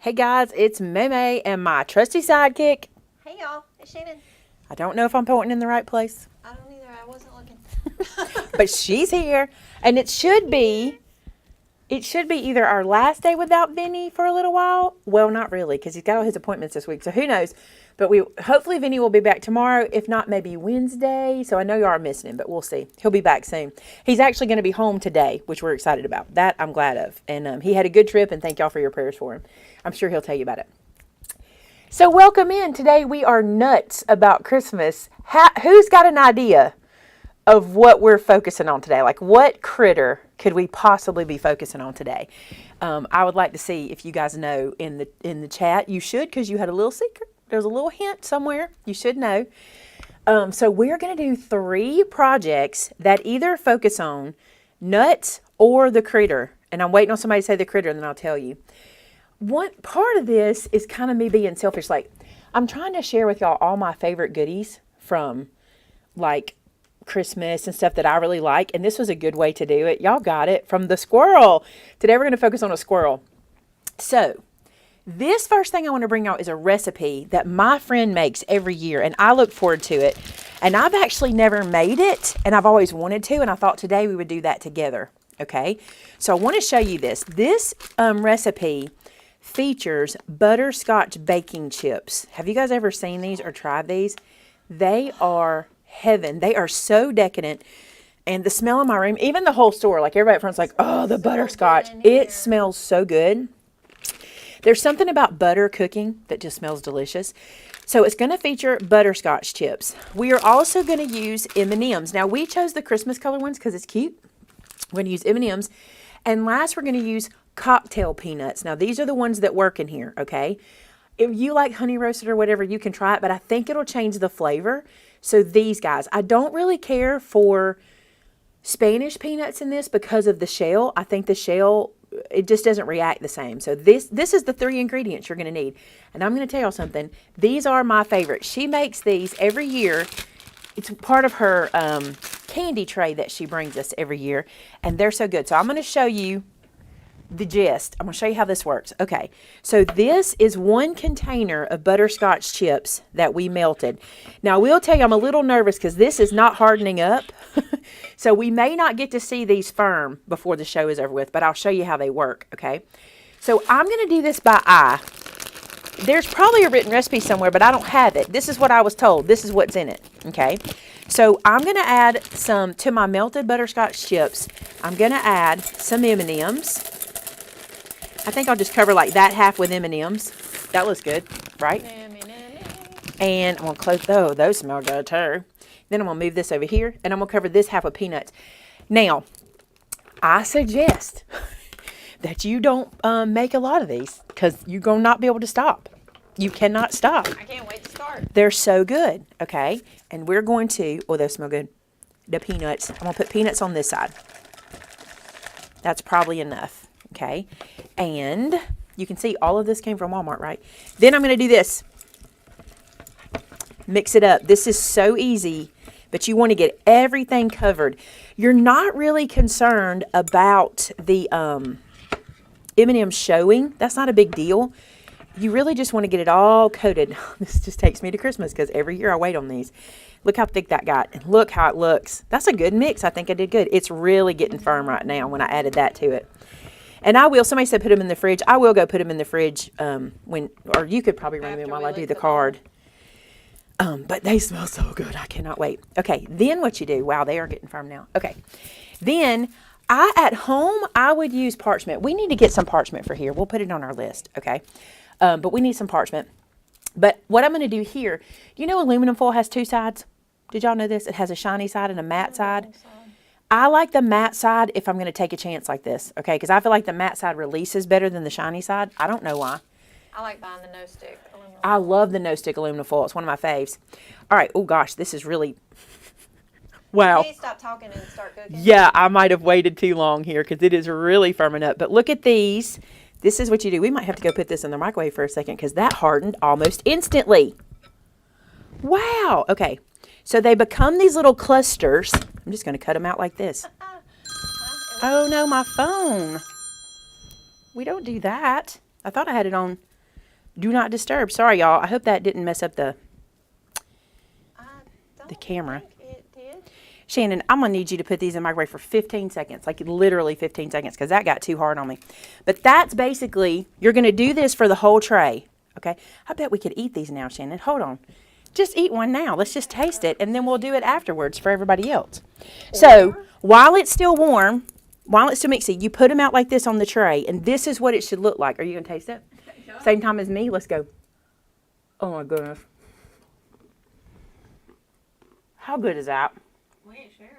Hey guys, it's Maymay and my trusty sidekick. Hey y'all, it's Shannon. I don't know if I'm pointing in the right place, I don't either, I wasn't looking. but she's here, and it should be either our last day without Vinny for a little while. Well, not really, because he's got all his appointments this week, so who knows? But hopefully Vinny will be back tomorrow, if not maybe Wednesday. So I know you are missing him, but we'll see. He'll be back soon. He's actually going to be home today, which we're excited about. That I'm glad of. And he had a good trip, and thank y'all for your prayers for him. I'm sure he'll tell you about it. So welcome in. Today we are nuts about Christmas. Who's got an idea of what we're focusing on today? Like, what critter could we possibly be focusing on today? I would like to see if you guys know in the chat. You should, because you had a little secret. There's a little hint somewhere. You should know. So we're going to do 3 projects that either focus on nuts or the critter. And I'm waiting on somebody to say the critter, and then I'll tell you. One part of this is kind of me being selfish. Like, I'm trying to share with y'all all my favorite goodies from, like, Christmas and stuff that I really like. And this was a good way to do it. Y'all got it from the squirrel. Today we're going to focus on a squirrel. So this first thing I want to bring out is a recipe that my friend makes every year, and I look forward to it. And I've actually never made it, and I've always wanted to, and I thought today we would do that together. Okay, so I want to show you this. This recipe features butterscotch baking chips. Have you guys ever seen these or tried these? They are heaven. They are so decadent. And the smell in my room, even the whole store, like everybody at front's like, oh, the butterscotch. It smells so good. There's something about butter cooking that just smells delicious. So it's going to feature butterscotch chips. We are also going to use M&Ms. Now, we chose the Christmas color ones because it's cute. We're going to use M&Ms. And last, we're going to use cocktail peanuts. Now, these are the ones that work in here, okay? If you like honey roasted or whatever, you can try it, but I think it'll change the flavor. So these guys, I don't really care for Spanish peanuts in this because of the shell. I think the shell, it just doesn't react the same. So this is the 3 ingredients you're going to need. And I'm going to tell y'all something. These are my favorite. She makes these every year. It's part of her candy tray that she brings us every year. And they're so good. So I'm going to show you the gist. I'm going to show you how this works. Okay, so this is 1 container of butterscotch chips that we melted. Now, I will tell you, I'm a little nervous because this is not hardening up. So we may not get to see these firm before the show is over with, but I'll show you how they work, okay? So I'm going to do this by eye. There's probably a written recipe somewhere, but I don't have it. This is what I was told. This is what's in it, okay? So I'm going to add some, to my melted butterscotch chips, I'm going to add some M&Ms. I think I'll just cover like that half with M&Ms. That looks good, right? And I'm going to close, oh, those smell good too. Then I'm going to move this over here, and I'm going to cover this half with peanuts. Now, I suggest that you don't make a lot of these because you're going to not be able to stop. You cannot stop. I can't wait to start. They're so good, okay? And we're going to, oh, those smell good. The peanuts, I'm going to put peanuts on this side. That's probably enough, okay? And you can see all of this came from Walmart, right? Then I'm going to do this. Mix it up. This is so easy, but you want to get everything covered. You're not really concerned about the M&Ms showing. That's not a big deal. You really just want to get it all coated. This just takes me to Christmas because every year I wait on these. Look how thick that got. And look how it looks. That's a good mix. I think I did good. It's really getting firm right now when I added that to it. And I will, somebody said put them in the fridge. I will go put them in the fridge or you could probably run them while I do the card. But they smell so good. I cannot wait. Okay, then what you do, wow, they are getting firm now. Okay, then at home, I would use parchment. We need to get some parchment for here. We'll put it on our list, okay? But we need some parchment. But what I'm going to do here, you know aluminum foil has 2 sides? Did y'all know this? It has a shiny side and a matte side. I like the matte side if I'm going to take a chance like this, okay? Because I feel like the matte side releases better than the shiny side. I don't know why. I like buying the no-stick aluminum. I love the no-stick aluminum foil. It's one of my faves. All right. Oh, gosh. This is really... Wow. Can you stop talking and start cooking? Yeah, I might have waited too long here because it is really firming up. But look at these. This is what you do. We might have to go put this in the microwave for a second because that hardened almost instantly. Wow. Okay. So they become these little clusters. I'm just going to cut them out like this. Oh, no, my phone. We don't do that. I thought I had it on Do not disturb. Sorry, y'all. I hope that didn't mess up the I don't camera. think it did. Shannon, I'm going to need you to put these in the microwave for 15 seconds, like literally 15 seconds, because that got too hard on me. But that's basically, you're going to do this for the whole tray, okay? I bet we could eat these now, Shannon. Hold on. Just eat one now. Let's just taste it, and then we'll do it afterwards for everybody else. So while it's still warm, while it's still mixing, you put them out like this on the tray, and this is what it should look like. Are you going to taste it? Same time as me? Let's go. Oh, my goodness. How good is that? We ain't sharing.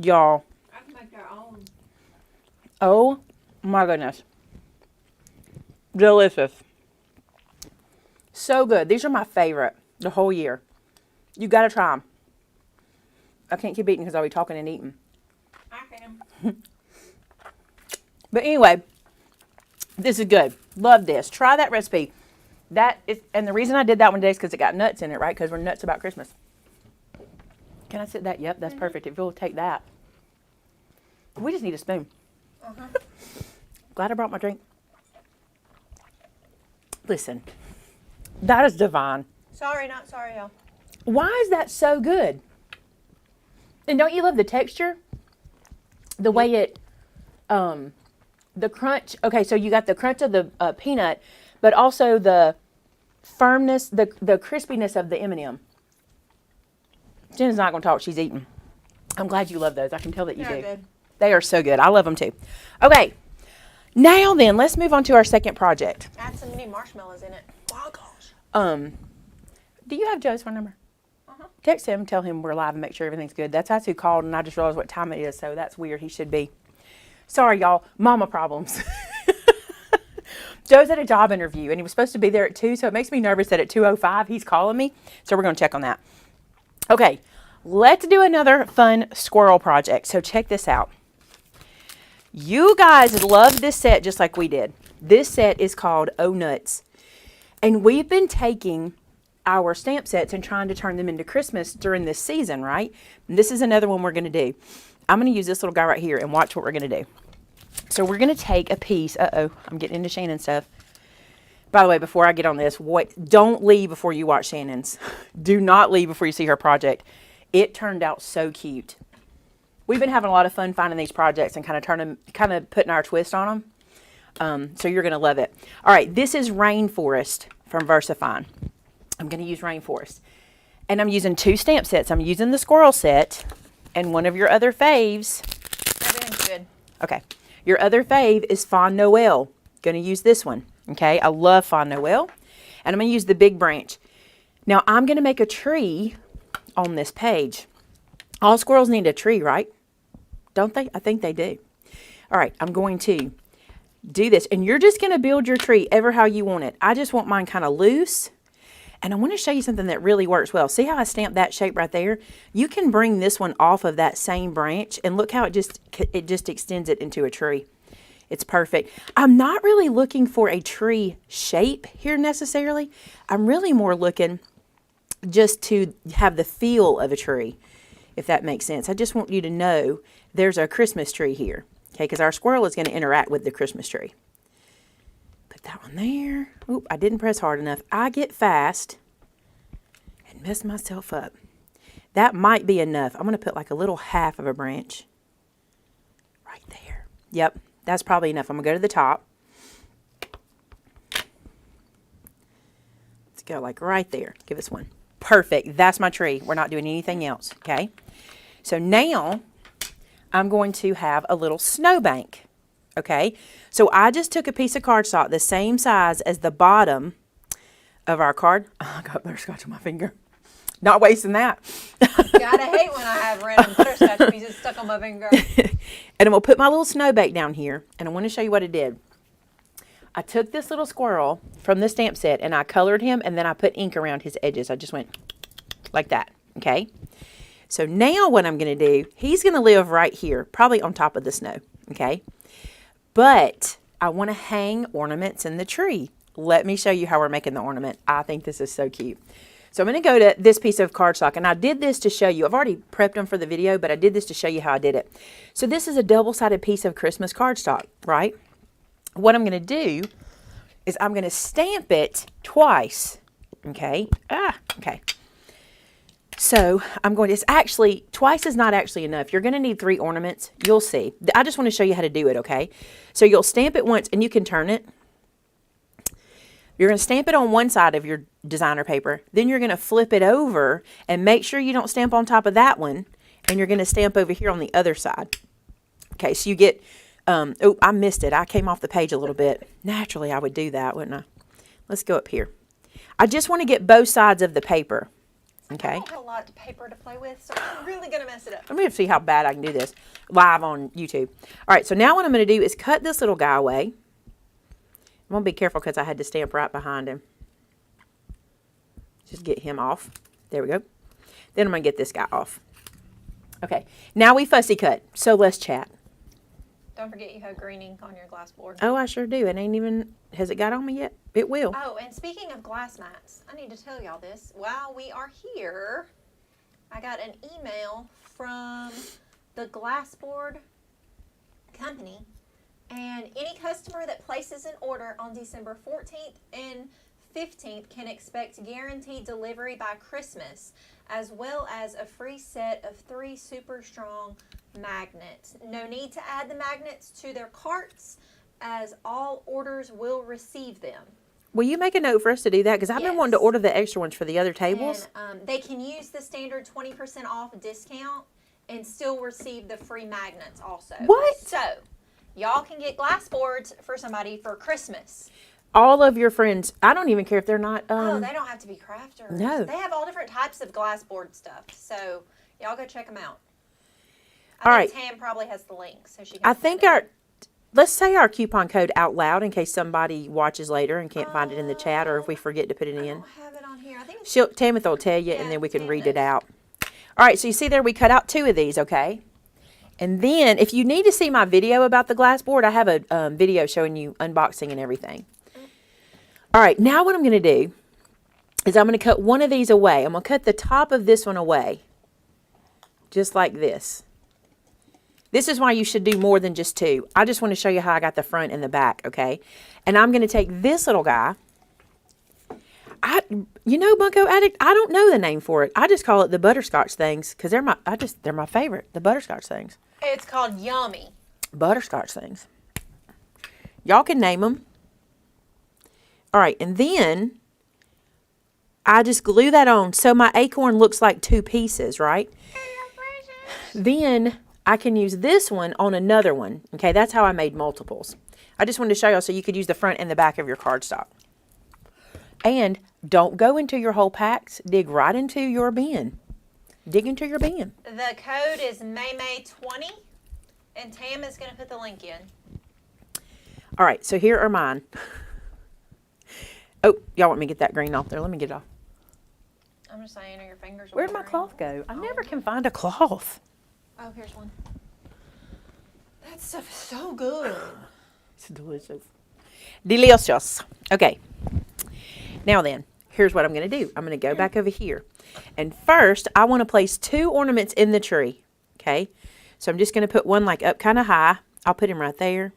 Y'all. I can make our own. Oh, my goodness. Delicious. So good. These are my favorite the whole year. You got to try them. I can't keep eating because I'll be talking and eating. I can. But anyway, this is good. Love this. Try that recipe. That is, and the reason I did that one today is because it got nuts in it, right? Because we're nuts about Christmas. Can I sit that? Yep, that's perfect. If you'll take that. We just need a spoon. Glad I brought my drink. Listen, that is divine. Sorry, not sorry, y'all. Why is that so good? And don't you love the texture? The way it, the crunch. Okay, so you got the crunch of the peanut, but also the firmness, the crispiness of the M&M. Jen's not going to talk. She's eating. I'm glad you love those. I can tell that you They're do. good. They are so good. I love them too. Okay, now then, let's move on to our second project. Add some mini marshmallows in it. Oh, gosh. Do you have Joe's phone number? Text him, tell him we're live and make sure everything's good. That's who called, and I just realized what time it is, so that's weird. He should be. Sorry, y'all. Mama problems. Joe's at a job interview, and he was supposed to be there at 2, so it makes me nervous that at 2:05 he's calling me, so we're going to check on that. Okay, let's do another fun squirrel project. So check this out. You guys love this set just like we did. This set is called Oh Nuts, and we've been taking our stamp sets and trying to turn them into Christmas during this season, right? And this is another one we're going to do. I'm going to use this little guy right here and watch what we're going to do. So we're going to take a piece. Uh-oh, I'm getting into Shannon's stuff. By the way, before I get on this, don't leave before you watch Shannon's. Do not leave before you see her project. It turned out so cute. We've been having a lot of fun finding these projects and kind of putting our twist on them. So you're going to love it. All right, this is Rainforest from Versafine. I'm going to use Rainforest. And I'm using 2 stamp sets. I'm using the squirrel set and one of your other faves. Everything's good. Okay. Your other fave is Fond Noel. Going to use this one. Okay. I love Fond Noel. And I'm going to use the big branch. Now I'm going to make a tree on this page. All squirrels need a tree, right? Don't they? I think they do. All right. I'm going to do this. And you're just going to build your tree ever how you want it. I just want mine kind of loose. And I want to show you something that really works well. See how I stamped that shape right there? You can bring this one off of that same branch and look how it just extends it into a tree. It's perfect. I'm not really looking for a tree shape here necessarily. I'm really more looking just to have the feel of a tree, if that makes sense. I just want you to know there's a Christmas tree here, okay? Because our squirrel is going to interact with the Christmas tree. That one there. Oop, I didn't press hard enough. I get fast and mess myself up. That might be enough. I'm going to put like a little half of a branch right there. Yep, that's probably enough. I'm going to go to the top. Let's go like right there. Give us one. Perfect. That's my tree. We're not doing anything else, okay? So now I'm going to have a little snowbank. Okay, so I just took a piece of cardstock the same size as the bottom of our card. Oh, I got butterscotch on my finger. Not wasting that. Gotta hate when I have random butterscotch pieces stuck on my finger. And I'm going to put my little snowbank down here, and I want to show you what I did. I took this little squirrel from the stamp set, and I colored him, and then I put ink around his edges. I just went like that, okay? So now what I'm going to do, he's going to live right here, probably on top of the snow, okay? But I want to hang ornaments in the tree. Let me show you how we're making the ornament. I think this is so cute. So I'm going to go to this piece of cardstock, and I did this to show you. I've already prepped them for the video, but I did this to show you how I did it. So this is a double-sided piece of Christmas cardstock, right? What I'm going to do is I'm going to stamp it twice. Okay. Okay. So I'm going to, it's actually, twice is not actually enough. You're going to need 3 ornaments. You'll see. I just want to show you how to do it, okay? So you'll stamp it once and you can turn it. You're going to stamp it on one side of your designer paper. Then you're going to flip it over and make sure you don't stamp on top of that one. And you're going to stamp over here on the other side. Okay, so you get, oh, I missed it. I came off the page a little bit. Naturally, I would do that, wouldn't I? Let's go up here. I just want to get both sides of the paper. Okay. I don't have a lot of paper to play with, so I'm really going to mess it up. Let me see how bad I can do this live on YouTube. All right, so now what I'm going to do is cut this little guy away. I'm going to be careful because I had to stamp right behind him. Just get him off. There we go. Then I'm going to get this guy off. Okay, now we fussy cut, so let's chat. Don't forget you have green ink on your glass board. Oh, I sure do. It ain't even, has it got on me yet? It will. Oh, and speaking of glass mats, I need to tell y'all this. While we are here, I got an email from the glass board company, and any customer that places an order on December 14th and 15th can expect guaranteed delivery by Christmas, as well as a free set of 3 super strong magnets. No need to add the magnets to their carts, as all orders will receive them. Will you make a note for us to do that? Because I've been wanting to order the extra ones for the other tables. And, they can use the standard 20% off discount and still receive the free magnets also. What? So, y'all can get glass boards for somebody for Christmas. All of your friends, I don't even care if they're not. Oh, they don't have to be crafters. No. They have all different types of glass board stuff. So, y'all go check them out. All I right. think Tam probably has the link, so she can I send think it. let's say our coupon code out loud in case somebody watches later and can't find it in the chat, or if we forget to put it I in. don't have it on here. I think it's Tamitha will tell you, Yeah, and then we can Tam read it does. out. All right, so you see there, we cut out 2 of these, okay? And then, if you need to see my video about the glass board, I have a video showing you unboxing and everything. All right, now what I'm going to do is I'm going to cut one of these away. I'm going to cut the top of this one away, just like this. This is why you should do more than just 2. I just want to show you how I got the front and the back, okay? And I'm going to take this little guy. You know, Bunko Addict, I don't know the name for it. I just call it the Butterscotch things because they're my favorite, the Butterscotch things. It's called Yummy. Butterscotch things. Y'all can name them. All right, and then I just glue that on so my acorn looks like 2 pieces, right? Then I can use this one on another one. Okay, that's how I made multiples. I just wanted to show y'all so you could use the front and the back of your cardstock. And don't go into your whole packs. Dig right into your bin. Dig into your bin. The code is Maymay20, and Tam is going to put the link in. All right, so here are mine. Oh, y'all want me to get that green off there? Let me get it off. I'm just saying, are your fingers Where'd my watering? cloth go? I never can find a cloth. Oh, here's one. That stuff is so good. It's delicious. Delicious. Okay. Now then, here's what I'm going to do. I'm going to go back over here. And first, I want to place 2 ornaments in the tree. Okay. So I'm just going to put one like up kind of high. I'll put him right there.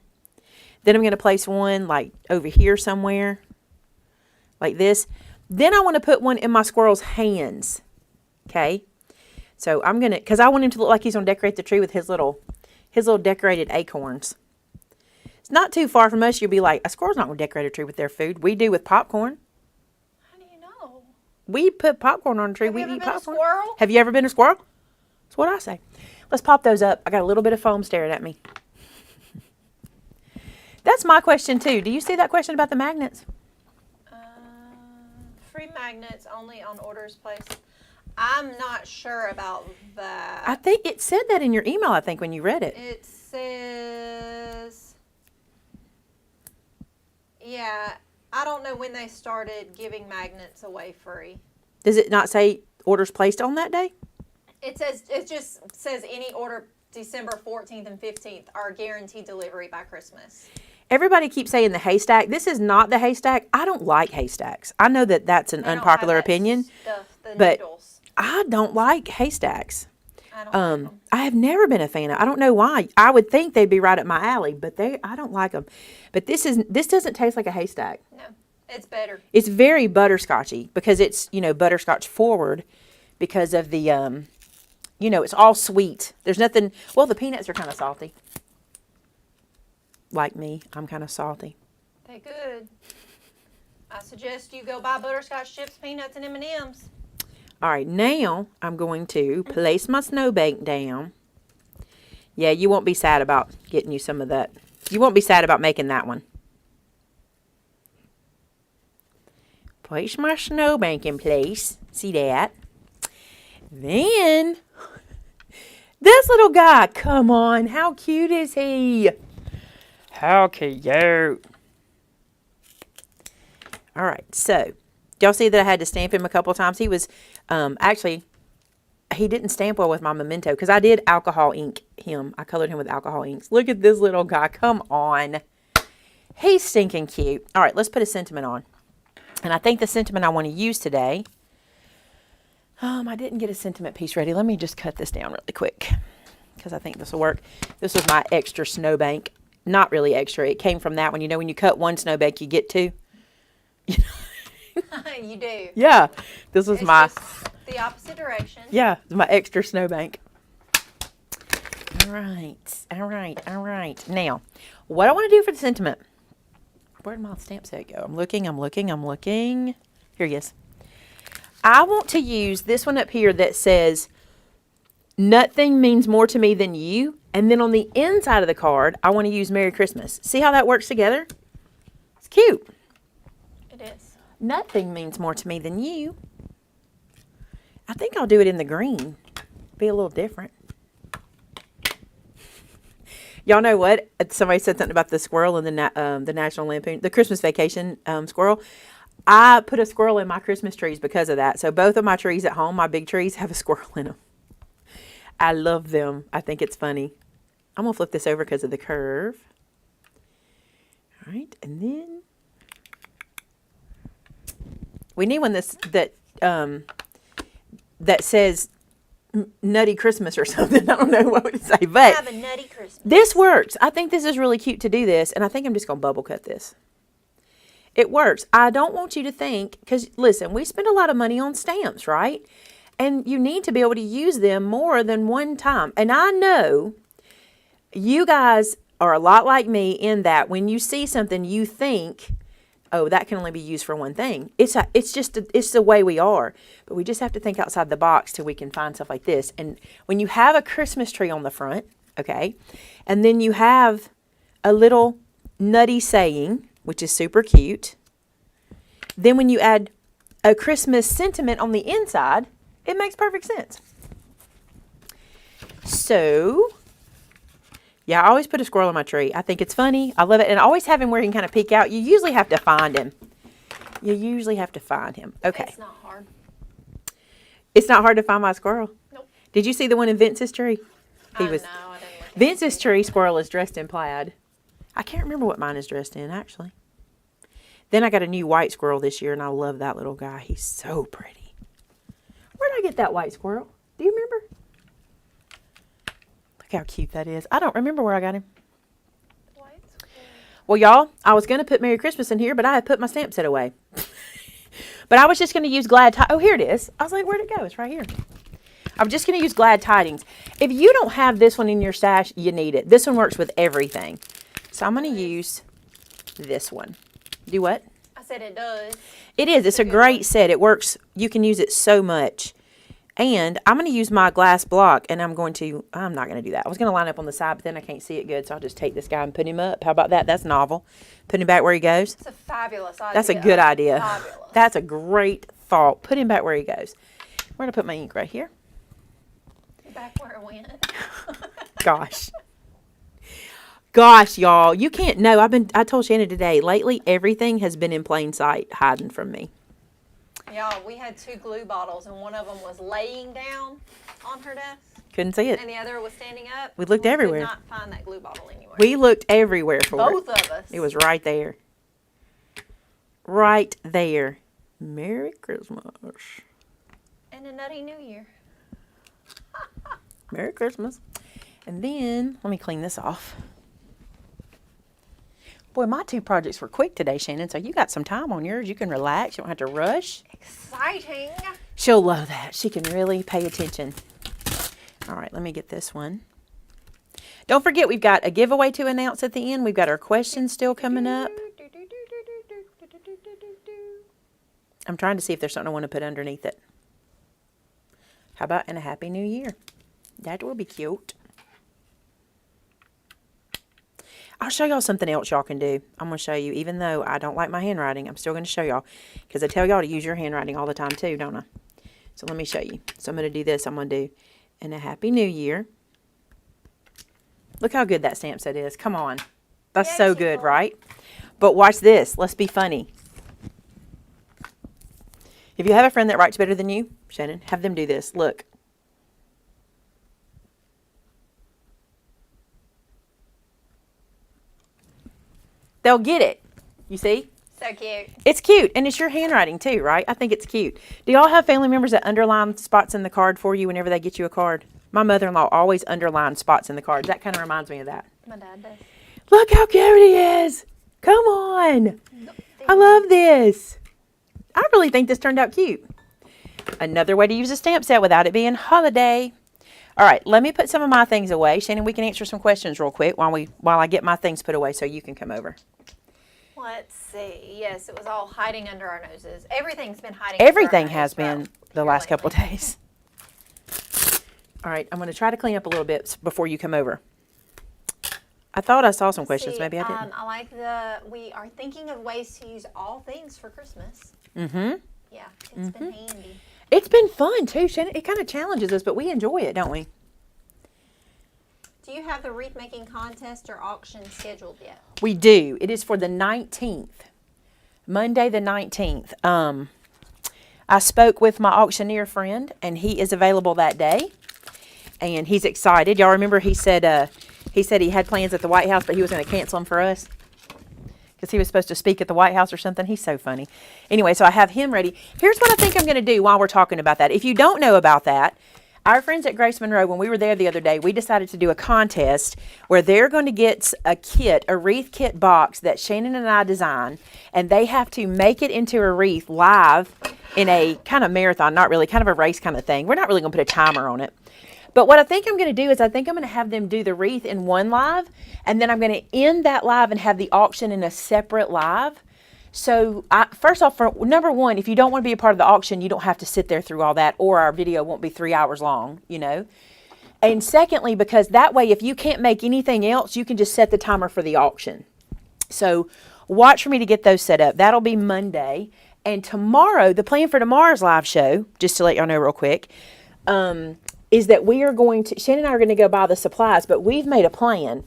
Then I'm going to place one like over here somewhere. Like this. Then I want to put one in my squirrel's hands. Okay. So I'm going to, because I want him to look like he's going to decorate the tree with his little decorated acorns. It's not too far from us. You'll be like, a squirrel's not going to decorate a tree with their food. We do with popcorn. How do you know? We put popcorn on a tree. Have We you ever eat been a popcorn. squirrel? Have you ever been a squirrel? That's what I say. Let's pop those up. I got a little bit of foam staring at me. That's my question too. Do you see that question about the magnets? Free magnets only on orders placed. I'm not sure about that. I think it said that in your email, I think, when you read it. It says, yeah, I don't know when they started giving magnets away free. Does it not say orders placed on that day? It just says any order December 14th and 15th are guaranteed delivery by Christmas. Everybody keeps saying the haystack. This is not the haystack. I don't like haystacks. I know that that's an They don't unpopular have that opinion, stuff, the but noodles. I don't like haystacks. I don't like them. I have never been a fan of. I don't know why. I would think they'd be right up my alley, but I don't like them. But this doesn't taste like a haystack. No, it's better. It's very butterscotchy because it's, butterscotch forward because of the, it's all sweet. There's nothing, well, the peanuts are kind of salty. Like me, I'm kind of salty. They're good. I suggest you go buy butterscotch chips, peanuts, and M&Ms. All right, now I'm going to place my snowbank down. Yeah, you won't be sad about getting you some of that. You won't be sad about making that one. Place my snowbank in place. See that? Then, this little guy, come on, how cute is he? How cute. All right, so, y'all see that I had to stamp him a couple times? He was, actually, he didn't stamp well with my memento because I did alcohol ink him. I colored him with alcohol inks. Look at this little guy. Come on. He's stinking cute. All right, let's put a sentiment on. And I think the sentiment I want to use today, I didn't get a sentiment piece ready. Let me just cut this down really quick because I think this will work. This was my extra snowbank. Not really extra. It came from that one. When you cut one snowbank, you get two. You do. Yeah. This was Just the opposite direction. Yeah, my extra snowbank. All right. Now, what I want to do for the sentiment. Where did my stamp set go? I'm looking. Here he is. I want to use this one up here that says, nothing means more to me than you. And then on the inside of the card, I want to use Merry Christmas. See how that works together? It's cute. It is. Nothing means more to me than you. I think I'll do it in the green. Be a little different. Y'all know what? Somebody said something about the squirrel in the National Lampoon, the Christmas Vacation squirrel. I put a squirrel in my Christmas trees because of that. So both of my trees at home, my big trees, have a squirrel in them. I love them. I think it's funny. I'm going to flip this over because of the curve. All right. And then we need one that says Nutty Christmas or something. I don't know what would it say, but Have a nutty Christmas. this works. I think this is really cute to do this, and I think I'm just going to bubble cut this. It works. I don't want you to think, because listen, we spend a lot of money on stamps, right? And you need to be able to use them more than one time. And I know you guys are a lot like me in that when you see something, you think, oh, that can only be used for one thing. It's the way we are. But we just have to think outside the box till we can find stuff like this. And when you have a Christmas tree on the front, okay, and then you have a little nutty saying, which is super cute. Then when you add a Christmas sentiment on the inside, it makes perfect sense. So, yeah, I always put a squirrel on my tree. I think it's funny. I love it. And I always have him where he can kind of peek out. You usually have to find him. Okay. It's not hard. It's not hard to find my squirrel. Nope. Did you see the one in Vince's tree? No, I didn't look at Vince's tree squirrel is dressed in plaid. I can't remember what mine is dressed in, actually. Then I got a new white squirrel this year, and I love that little guy. He's so pretty. Where did I get that white squirrel? Do you remember? Look how cute that is. I don't remember where I got him. White squirrel. Well, y'all, I was going to put Merry Christmas in here, but I had put my stamp set away. But I was just going to use Glad Tidings. Oh, here it is. I was like, where'd it go? It's right here. I'm just going to use Glad Tidings. If you don't have this one in your stash, you need it. This one works with everything. So I'm going to use this one. Do what? I said it does. It is. It's a great set. It works. You can use it so much. And I'm going to use my glass block, and I'm not going to do that. I was going to line up on the side, but then I can't see it good, so I'll just take this guy and put him up. How about that? That's novel. Put him back where he goes. It's a fabulous idea. That's a good idea. Fabulous. That's a great thought. Put him back where he goes. We're going to put my ink right here. Back where it went. Gosh, y'all, you can't know. I told Shannon today, lately everything has been in plain sight, hiding from me. Y'all, we had 2 glue bottles, and one of them was laying down on her desk, Couldn't see it. and the other was standing up. We looked everywhere. We could not find that glue bottle anywhere. We looked everywhere for it. Both of us. It was right there. Right there. Merry Christmas. And a nutty New Year. Merry Christmas. And then, let me clean this off. Boy, my 2 projects were quick today, Shannon, so you got some time on yours. You can relax. You don't have to rush. Exciting. She'll love that. She can really pay attention. All right, let me get this one. Don't forget, we've got a giveaway to announce at the end. We've got our questions still coming up. I'm trying to see if there's something I want to put underneath it. How about "and a Happy New Year"? That will be cute. I'll show y'all something else y'all can do. I'm going to show you, even though I don't like my handwriting, I'm still going to show y'all. Because I tell y'all to use your handwriting all the time too, don't I? So let me show you. So I'm going to do this. I'm going to do "and a Happy New Year." Look how good that stamp set is. Come on. That's so good, right? But watch this. Let's be funny. If you have a friend that writes better than you, Shannon, have them do this. Look. They'll get it. You see? So cute. It's cute. And it's your handwriting too, right? I think it's cute. Do y'all have family members that underline spots in the card for you whenever they get you a card? My mother-in-law always underlines spots in the cards. That kind of reminds me of that. My dad does. Look how cute he is. Come on. I love this. I really think this turned out cute. Another way to use a stamp set without it being holiday. All right, let me put some of my things away. Shannon, we can answer some questions real quick while I get my things put away so you can come over. Let's see. Yes, it was all hiding under our noses. Everything's been hiding. Everything under our has noses been the last couple of days. All right, I'm going to try to clean up a little bit before you come over. I thought I saw some questions. Maybe I didn't. I like we are thinking of ways to use all things for Christmas. Mm-hmm. Yeah, it's been handy. It's been fun too, Shannon. It kind of challenges us, but we enjoy it, don't we? Do you have the wreath making contest or auction scheduled yet? We do. It is for the 19th, Monday the 19th. I spoke with my auctioneer friend, and he is available that day, and he's excited. Y'all remember he said he had plans at the White House, but he was going to cancel them for us because he was supposed to speak at the White House or something. He's so funny. Anyway, so I have him ready. Here's what I think I'm going to do while we're talking about that. If you don't know about that, our friends at Grace Monroe, when we were there the other day, we decided to do a contest where they're going to get a kit, a wreath kit box that Shannon and I designed, and they have to make it into a wreath live in a kind of marathon, not really, kind of a race kind of thing. We're not really going to put a timer on it. But what I think I'm going to do is I think I'm going to have them do the wreath in one live, and then I'm going to end that live and have the auction in a separate live. So first off, for number one, if you don't want to be a part of the auction, you don't have to sit there through all that, or our video won't be 3 hours long, you know. And secondly, because that way, if you can't make anything else, you can just set the timer for the auction. So watch for me to get those set up. That'll be Monday. And tomorrow, the plan for tomorrow's live show, just to let y'all know real quick, is that we are going to, Shannon and I are going to go buy the supplies, but we've made a plan.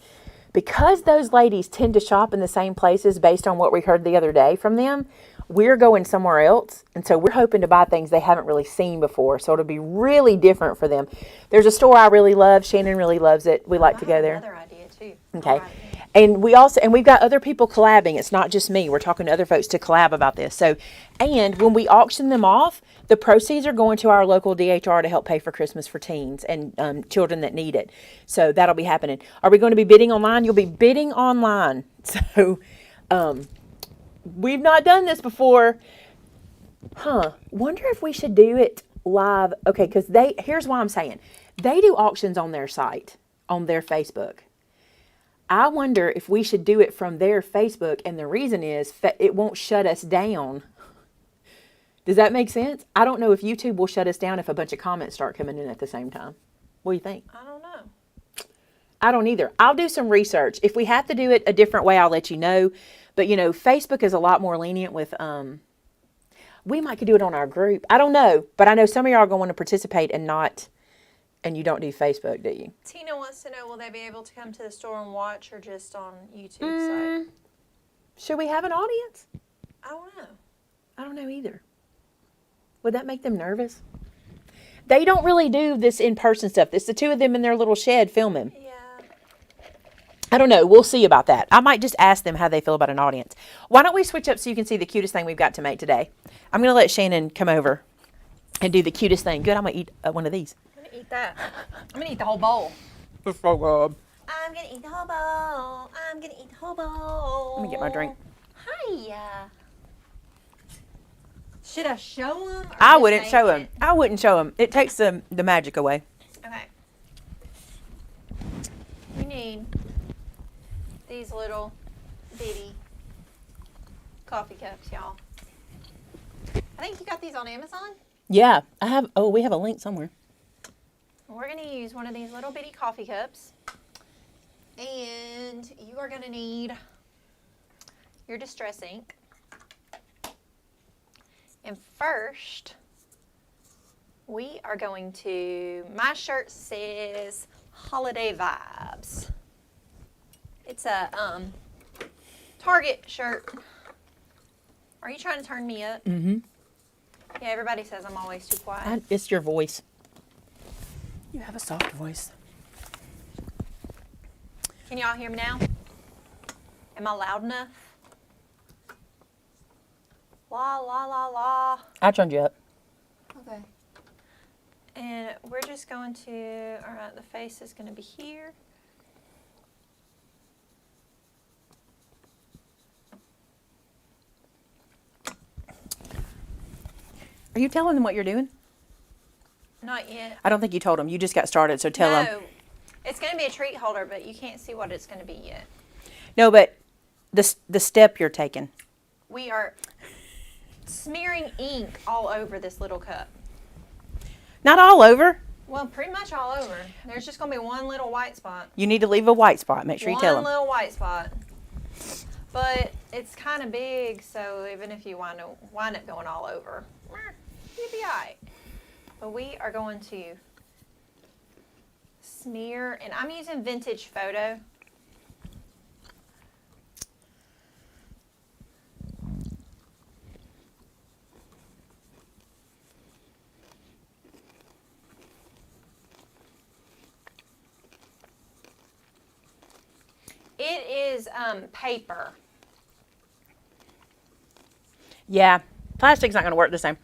Because those ladies tend to shop in the same places based on what we heard the other day from them, we're going somewhere else. And so we're hoping to buy things they haven't really seen before. So it'll be really different for them. There's a store I really love. Shannon really loves it. We like to go there. Another idea too. Okay. And we've got other people collabing. It's not just me. We're talking to other folks to collab about this. So, and when we auction them off, the proceeds are going to our local DHR to help pay for Christmas for teens and children that need it. So that'll be happening. Are we going to be bidding online? You'll be bidding online. So, we've not done this before. Wonder if we should do it live. Okay, because here's why I'm saying. They do auctions on their site, on their Facebook. I wonder if we should do it from their Facebook, and the reason is it won't shut us down. Does that make sense? I don't know if YouTube will shut us down if a bunch of comments start coming in at the same time. What do you think? I don't know. I don't either. I'll do some research. If we have to do it a different way, I'll let you know. But, you know, Facebook is a lot more lenient with, we might could do it on our group. I don't know. But I know some of y'all are going to want to participate and you don't do Facebook, do you? Tina wants to know, will they be able to come to the store and watch or just on YouTube site? Should we have an audience? I don't know. I don't know either. Would that make them nervous? They don't really do this in-person stuff. It's the two of them in their little shed filming. Yeah. I don't know. We'll see about that. I might just ask them how they feel about an audience. Why don't we switch up so you can see the cutest thing we've got to make today? I'm going to let Shannon come over and do the cutest thing. Good. I'm going to eat one of these. I'm going to eat that. I'm gonna eat the whole bowl. It's so good. I'm gonna eat the whole bowl. I'm gonna eat the whole bowl. Let me get my drink. Hiya. Should I show them? I wouldn't show him. I wouldn't show him. It takes the magic away. Okay. We need these little bitty coffee cups, y'all. I think you got these on Amazon. Yeah, I have. Oh, we have a link somewhere. We're going to use one of these little bitty coffee cups. And you are going to need your distress ink. And first, we are going to, my shirt says Holiday Vibes. It's a Target shirt. Are you trying to turn me up? Mm-hmm. Yeah, everybody says I'm always too quiet. It's your voice. You have a soft voice. Can y'all hear me now? Am I loud enough? La, la, la, la. I turned you up. Okay. And we're just going to, all right, the face is going to be here. Are you telling them what you're doing? Not yet. I don't think you told them. You just got started, so tell them. No, it's going to be a treat holder, but you can't see what it's going to be yet. No, but the step you're taking. We are smearing ink all over this little cup. Not all over. Well, pretty much all over. There's just going to be one little white spot. You need to leave a white spot. Make sure you tell One them. little white spot. But it's kind of big, so even if you wind up going all over, you'll be all right. But we are going to smear, and I'm using Vintage Photo. It is paper. Yeah, plastic's not going to work the same.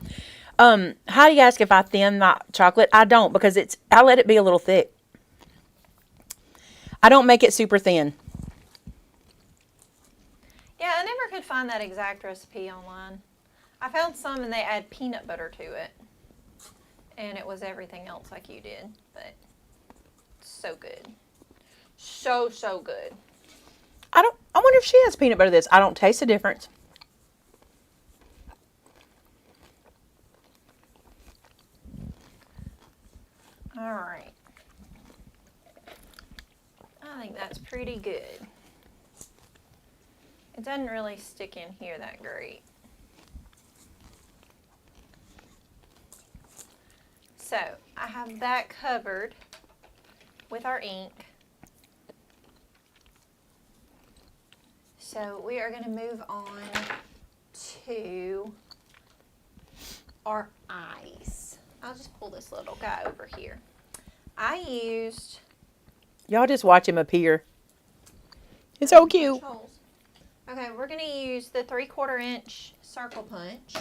Heidi asked if I thin my chocolate. I don't, because I let it be a little thick. I don't make it super thin. Yeah, I never could find that exact recipe online. I found some and they add peanut butter to it. And it was everything else like you did. But so good. So, so good. I wonder if she has peanut butter to this. I don't taste the difference. All right. I think that's pretty good. It doesn't really stick in here that great. So I have that covered with our ink. So we are going to move on to our eyes. I'll just pull this little guy over here. I used... Y'all just watch him appear. It's so cute. Okay, we're going to use the 3/4 inch circle punch.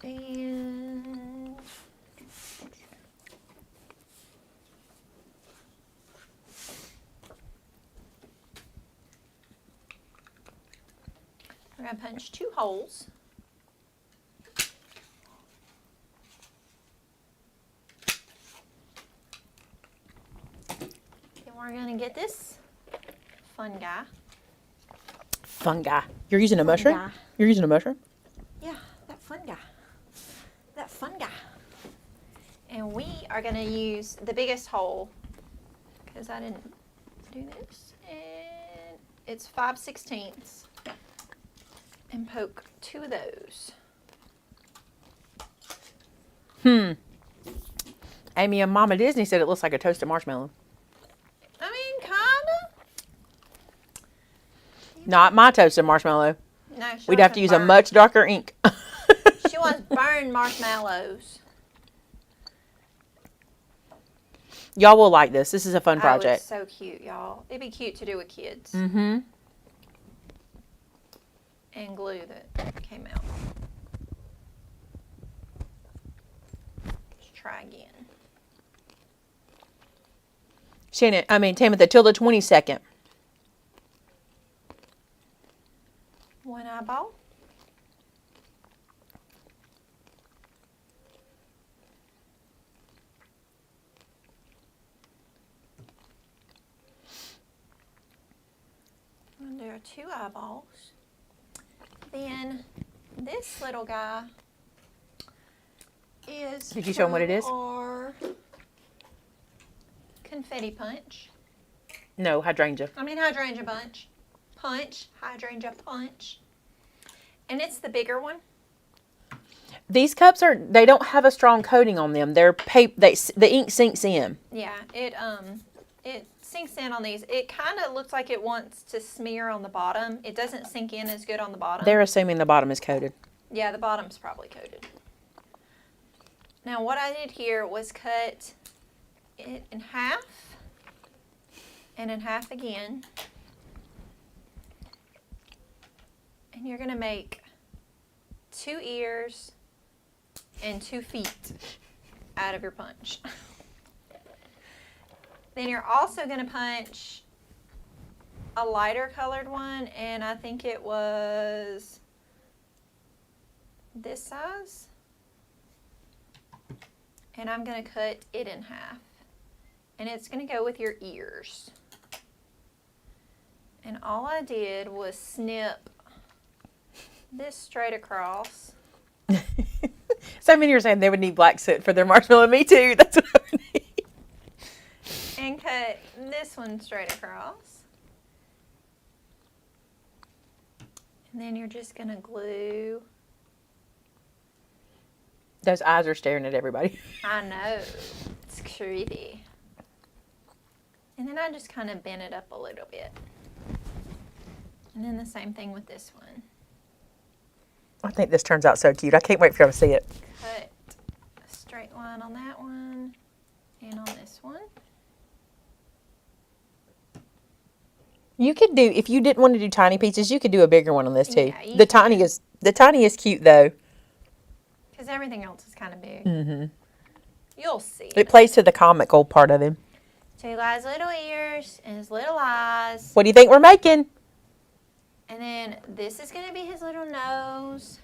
And... we're going to punch 2 holes. Then we're going to get this fun guy. Fun guy. You're using a mushroom? guy. You're using a mushroom? Yeah, that fun guy. That fun guy. And we are going to use the biggest hole because I didn't do this. And it's 5/16. And poke 2 of those. Amy and Mama Disney said it looks like a toasted marshmallow. I mean, kinda. Not my toasted marshmallow. No, We'd have to use a much darker ink. She wants burned marshmallows. Y'all will like this. This is a fun Oh, project. it's so cute, y'all. It'd be cute to do with kids. Mm-hmm. And glue that came out. Just try again. Tamitha, till the 22nd. One eyeball. And there are 2 eyeballs. Then this little guy is Did you show him what it is? our confetti punch. No, hydrangea. Hydrangea punch. And it's the bigger one. These cups they don't have a strong coating on them. They're the ink sinks in. Yeah, it sinks in on these. It kind of looks like it wants to smear on the bottom. It doesn't sink in as good on the bottom. They're assuming the bottom is coated. Yeah, the bottom's probably coated. Now what I did here was cut it in half and in half again. And you're going to make 2 ears and 2 feet out of your punch. Then you're also going to punch a lighter colored one, and I think it was this size. And I'm going to cut it in half. And it's going to go with your ears. And all I did was snip this straight across. So many are saying they would need black soot for their marshmallow. Me too. That's what I would need. And cut this one straight across. And then you're just going to glue. Those eyes are staring at everybody. I know. It's creepy. And then I just kind of bent it up a little bit. And then the same thing with this one. I think this turns out so cute. I can't wait for y'all to see it. Cut a straight line on that one and on this one. You could do, if you didn't want to do tiny pieces, you could do a bigger one on this too. Yeah, The tiny is cute though. Because everything else is kind of big. Mm-hmm. You'll see. It plays to the comical part of him. 2 guys' little ears and his little eyes. What do you think we're making? And then this is going to be his little nose.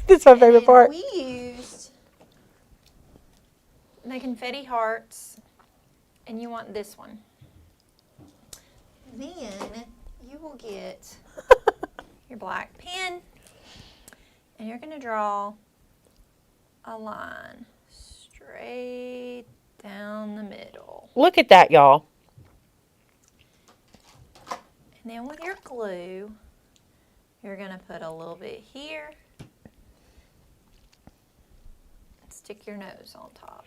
This is my favorite part. We used the confetti hearts. And you want this one. Then you will get your black pen. And you're going to draw a line straight down the middle. Look at that, y'all. And then with your glue, you're going to put a little bit here. And stick your nose on top.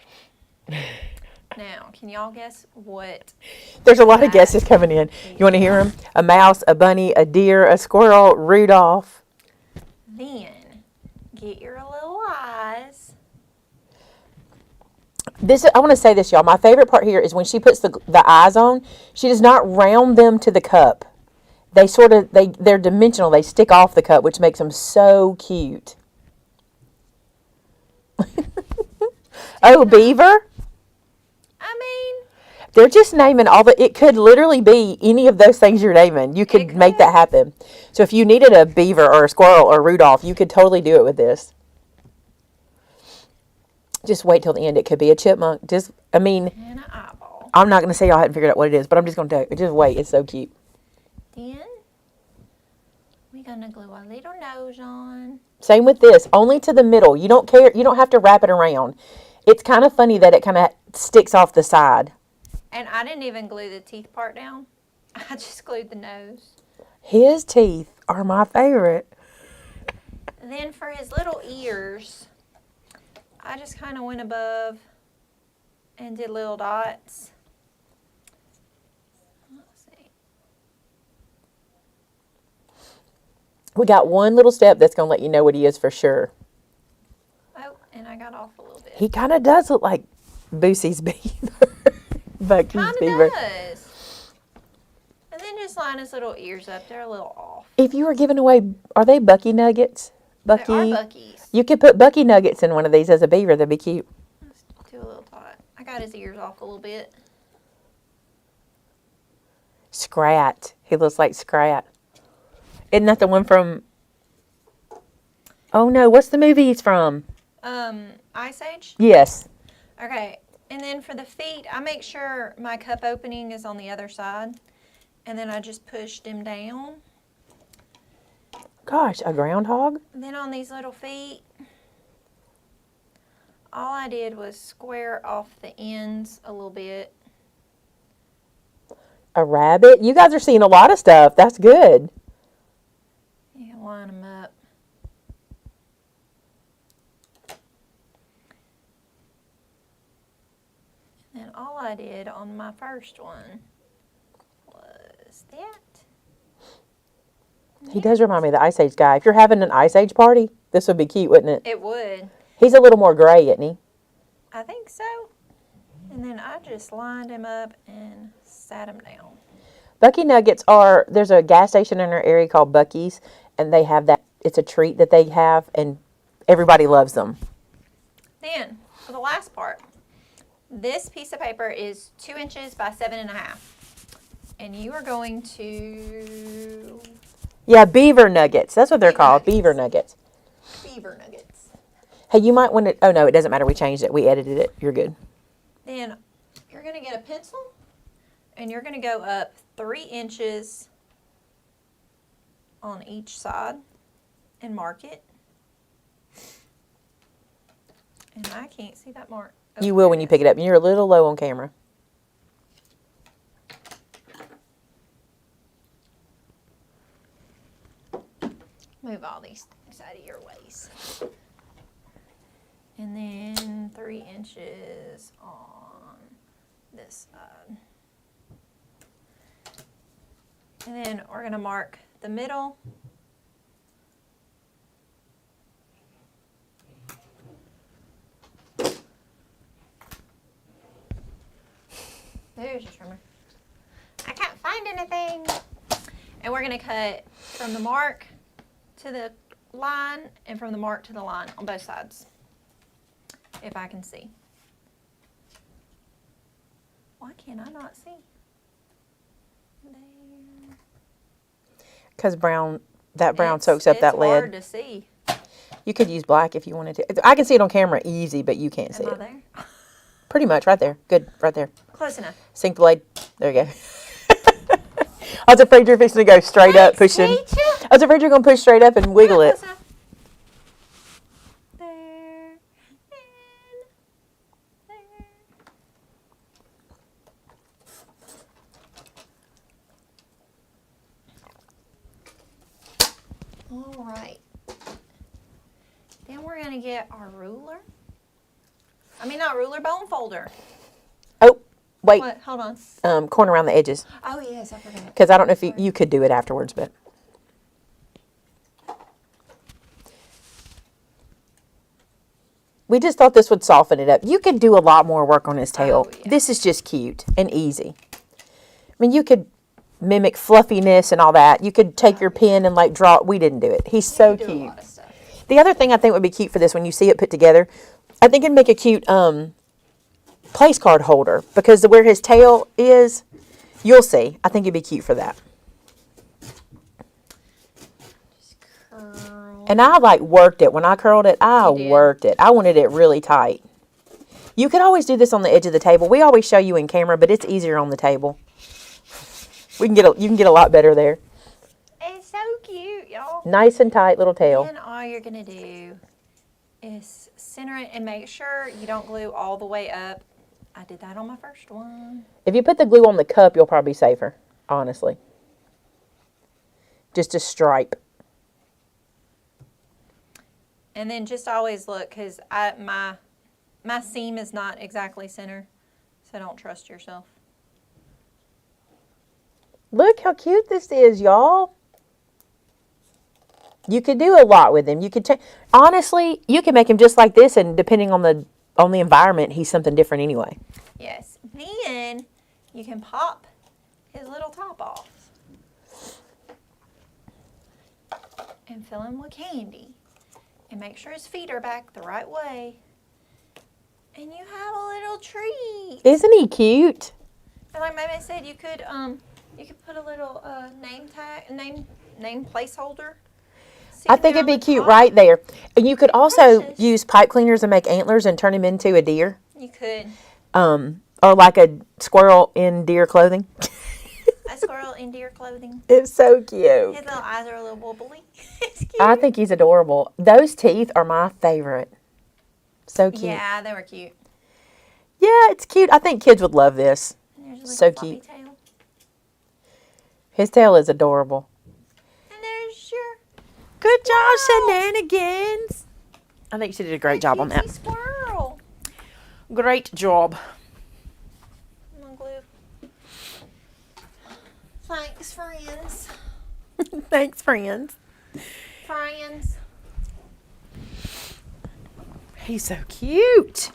Now, can y'all guess what? There's a lot of guesses coming in. You want to hear them? A mouse, a bunny, a deer, a squirrel, Rudolph. Then, get your little eyes. I want to say this, y'all. My favorite part here is when she puts the eyes on, she does not round them to the cup. They're dimensional. They stick off the cup, which makes them so cute. Oh, beaver? They're just naming it could literally be any of those things you're naming. You could make that happen. So if you needed a beaver or a squirrel or Rudolph, you could totally do it with this. Just wait till the end. It could be a chipmunk. And an eyeball. I'm not going to say y'all hadn't figured out what it is, but I'm just going to tell you. Just wait. It's so cute. Then, we're going to glue a little nose on. Same with this. Only to the middle. You don't care. You don't have to wrap it around. It's kind of funny that it kind of sticks off the side. And I didn't even glue the teeth part down. I just glued the nose. His teeth are my favorite. Then for his little ears, I just kind of went above and did little dots. Let's see. We got one little step that's going to let you know what he is for sure. Oh, and I got off a little bit. He kind of does look like Boosie's beaver. Bucky's beaver. Does. And then just line his little ears up. They're a little off. If you were giving away, are they Bucky nuggets? Bucky. They are Buckies. You could put Bucky nuggets in one of these as a beaver. That'd be cute. got his ears off a little bit. Scrat. He looks like Scrat. Isn't that the one from... Oh, no. What's the movie he's from? Ice Age? Yes. Okay. And then for the feet, I make sure my cup opening is on the other side. And then I just pushed him down. Gosh, a groundhog? And then on these little feet, all I did was square off the ends a little bit. A rabbit? You guys are seeing a lot of stuff. That's good. You can line them up. And then all I did on my first one was that. He does remind me of the Ice Age guy. If you're having an Ice Age party, this would be cute, wouldn't it? It would. He's a little more gray, isn't he? I think so. And then I just lined him up and sat him down. Bucky Nuggets are, there's a gas station in our area called Bucky's, and they have that, it's a treat that they have, and everybody loves them. Then, for the last part, this piece of paper is 2 inches by 7.5. And you are going to... Yeah, beaver nuggets. That's what they're called, beaver nuggets. Beaver nuggets. Hey, you might want to, oh no, it doesn't matter. We changed it. We edited it. You're good. Then you're going to get a pencil and you're going to go up 3 inches on each side and mark it. And I can't see that mark. Oh, You will when you pick it up. You're a little low on camera. Move all these things out of your ways. And then 3 inches on this side. And then we're going to mark the middle. There's your trimmer. I can't find anything. And we're going to cut from the mark to the line and from the mark to the line on both sides, if I can see. Why can I not see? There. Because that brown soaks up that It's lead. hard to see. You could use black if you wanted to. I can see it on camera easy, but you can't see Am I it. there? Pretty much right there. Good, right there. Close enough. Sink the blade. There you go. I was afraid you're fixing to go straight up, pushing. Teacher. I was afraid you're going to push straight up and wiggle it. Close enough. There. And there. All right. Then we're going to get our ruler. I mean, not ruler, bone folder. Oh, wait. What? Hold on. Corner around the edges. Oh, yes, I forgot. Because I don't know if you could do it afterwards, but. We just thought this would soften it up. You could do a lot more work on his tail. Oh, yeah. This is just cute and easy. I mean, you could mimic fluffiness and all that. You could take your pen and like draw. We didn't do it. He's so You can do a cute. lot of stuff. The other thing I think would be cute for this, when you see it put together, I think it'd make a cute place card holder, because where his tail is, you'll see. I think it'd be cute for that. Just curl. And I like worked it. When I curled it, I You did. worked it. I wanted it really tight. You could always do this on the edge of the table. We always show you in camera, but it's easier on the table. You can get a lot better there. It's so cute, y'all. Nice and tight little tail. Then all you're going to do is center it and make sure you don't glue all the way up. I did that on my first one. If you put the glue on the cup, you'll probably be safer, honestly. Just a stripe. And then just always look, because my seam is not exactly center, so don't trust yourself. Look how cute this is, y'all. You could do a lot with him. You could honestly, you can make him just like this, and depending on the environment, he's something different anyway. Yes. Then you can pop his little top off and fill him with candy. And make sure his feet are back the right way. And you have a little treat. Isn't he cute? And like Maymay said, you could put a little name tag, name placeholder. I think it'd be cute top. right there. And you could also Precious. use pipe cleaners and make antlers and turn him into a deer. You could. Or like a squirrel in deer clothing. A squirrel in deer clothing. It's so cute. His little eyes are a little wobbly. It's cute. I think he's adorable. Those teeth are my favorite. So cute. Yeah, they were cute. Yeah, it's cute. I think kids would love this. And there's a So little floppy cute. tail. His tail is adorable. And there's your Good job, Squirrel. shenanigans. I think she did a great job on that. cutesy squirrel. Great job. I'm gonna glue. Thanks, friends. Thanks, friends. Friends. He's so cute.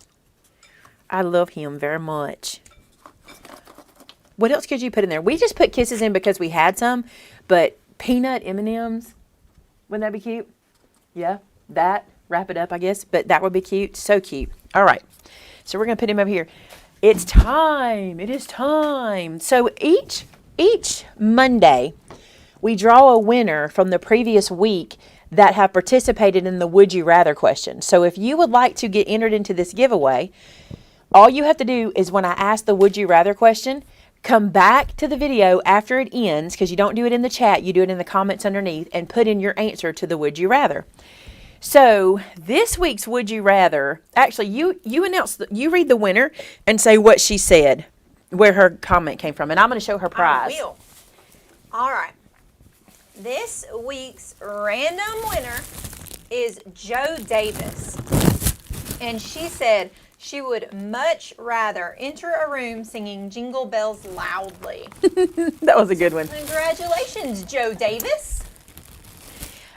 I love him very much. What else could you put in there? We just put kisses in because we had some, but peanut M&Ms, wouldn't that be cute? Yeah, that. Wrap it up, I guess, but that would be cute. So cute. All right, so we're going to put him over here. It's time. It is time. So each Monday, we draw a winner from the previous week that have participated in the Would You Rather question. So if you would like to get entered into this giveaway, all you have to do is when I ask the Would You Rather question, come back to the video after it ends, because you don't do it in the chat, you do it in the comments underneath, and put in your answer to the Would You Rather. So this week's Would You Rather, actually you you read the winner and say what she said, where her comment came from, and I'm going to show her prize. I will. All right. This week's random winner is Joe Davis. And she said she would much rather enter a room singing Jingle Bells loudly. That was a good one. Congratulations, Joe Davis.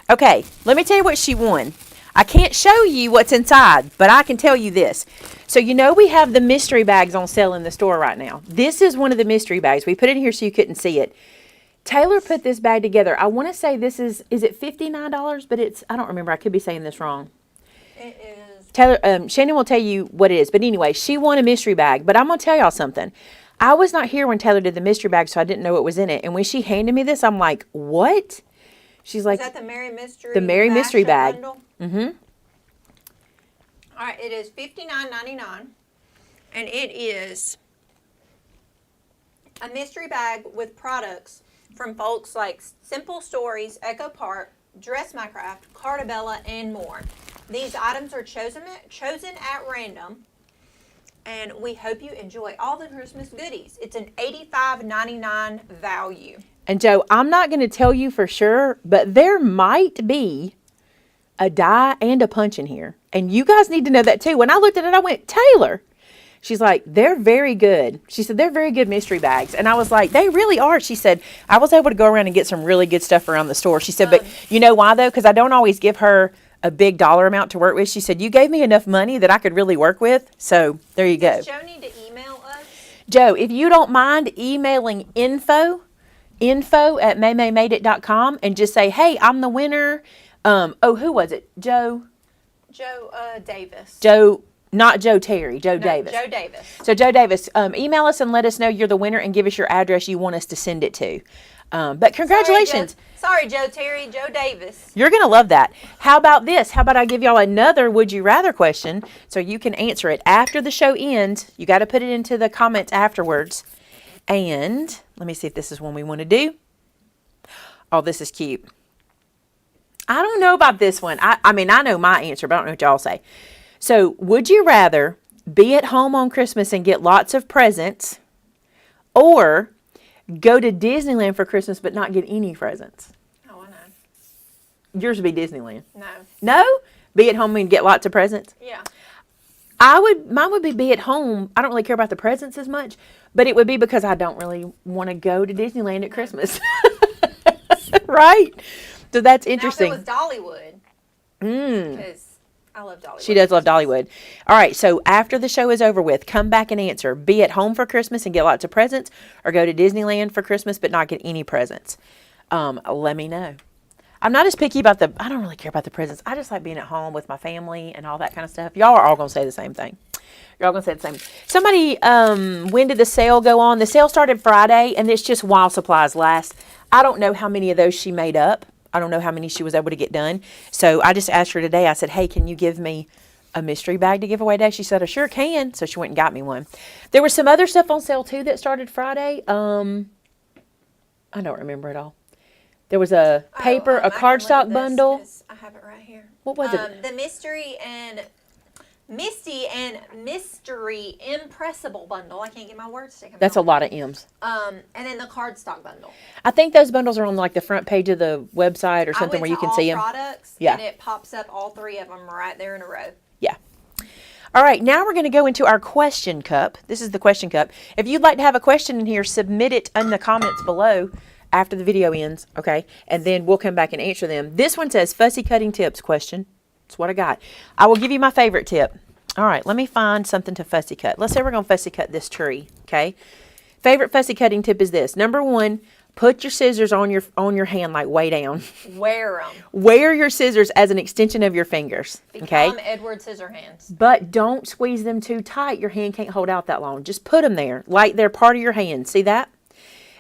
Okay, let me tell you what she won. I can't show you what's inside, but I can tell you this. So you know we have the mystery bags on sale in the store right now. This is one of the mystery bags. We put it in here so you couldn't see it. Taylor put this bag together. I want to say this is it $59? But it's, I don't remember. I could be saying this wrong. It is. Taylor, Shannon will tell you what it is. But anyway, she won a mystery bag. But I'm going to tell y'all something. I was not here when Taylor did the mystery bag, so I didn't know what was in it. And when she handed me this, I'm like, what? She's like, is that the Merry Mystery? the Merry Mystery bag. Mm-hmm. All right, it is $59.99, and it is a mystery bag with products from folks like Simple Stories, Echo Park, Dress My Craft, Cartabella, and more. These items are chosen at random, and we hope you enjoy all the Christmas goodies. It's an $85.99 value. And Joe, I'm not going to tell you for sure, but there might be a die and a punch in here. And you guys need to know that too. When I looked at it, I went, Taylor. She's like, they're very good. She said, they're very good mystery bags. And I was like, they really are. She said, I was able to go around and get some really good stuff around the store. She said, but you know why though? Because I don't always give her a big dollar amount to work with. She said, you gave me enough money that I could really work with. So there you go. Does Joe need to email us? Joe, if you don't mind emailing info at MaymayMadeIt.com and just say, hey, I'm the winner. Who was it? Joe Davis. Not Joe Terry, Joe Davis. Joe Davis. So Joe Davis, email us and let us know you're the winner and give us your address you want us to send it to. But congratulations. Sorry, Joe Terry, Joe Davis. You're going to love that. How about this? How about I give y'all another Would You Rather question so you can answer it after the show ends. You got to put it into the comments afterwards. And let me see if this is one we want to do. Oh, this is cute. I don't know about this one. I mean, I know my answer, but I don't know what y'all say. So, would you rather be at home on Christmas and get lots of presents, or go to Disneyland for Christmas but not get any presents? Oh, I know. Yours would be Disneyland. No. No? Be at home and get lots of presents? Yeah. Mine would be at home. I don't really care about the presents as much, but it would be because I don't really want to go to Disneyland at Christmas. Right? So that's interesting. Now, if it was Dollywood, because I love Dollywood. She does love Dollywood. All right, so after the show is over with, come back and answer. Be at home for Christmas and get lots of presents, or go to Disneyland for Christmas but not get any presents. Let me know. I'm not as picky about I don't really care about the presents. I just like being at home with my family and all that kind of stuff. Y'all are all going to say the same thing. You're all going to say the same. Somebody, when did the sale go on? The sale started Friday, and it's just while supplies last. I don't know how many of those she made up. I don't know how many she was able to get done. So I just asked her today, I said, hey, can you give me a mystery bag to give away today? She said, I sure can. So she went and got me one. There was some other stuff on sale, too, that started Friday. I don't remember it all. There was a paper, a cardstock bundle. I have it right here. What was it? The Misty and Mystery Impressible bundle. I can't get my words to come That's out. a lot of M's. And then the cardstock bundle. I think those bundles are on like the front page of the website or something where you can see them. Products, Yeah. And it pops up all three of them right there in a row. Yeah. All right, now we're going to go into our question cup. This is the question cup. If you'd like to have a question in here, submit it in the comments below after the video ends, okay? And then we'll come back and answer them. This one says, fussy cutting tips question. That's what I got. I will give you my favorite tip. All right, let me find something to fussy cut. Let's say we're going to fussy cut this tree, okay? Favorite fussy cutting tip is this. Number one, put your scissors on your hand, like way down. Wear them. Wear your scissors as an extension of your fingers, okay? Become Edward Scissorhands. But don't squeeze them too tight. Your hand can't hold out that long. Just put them there, like they're part of your hand. See that?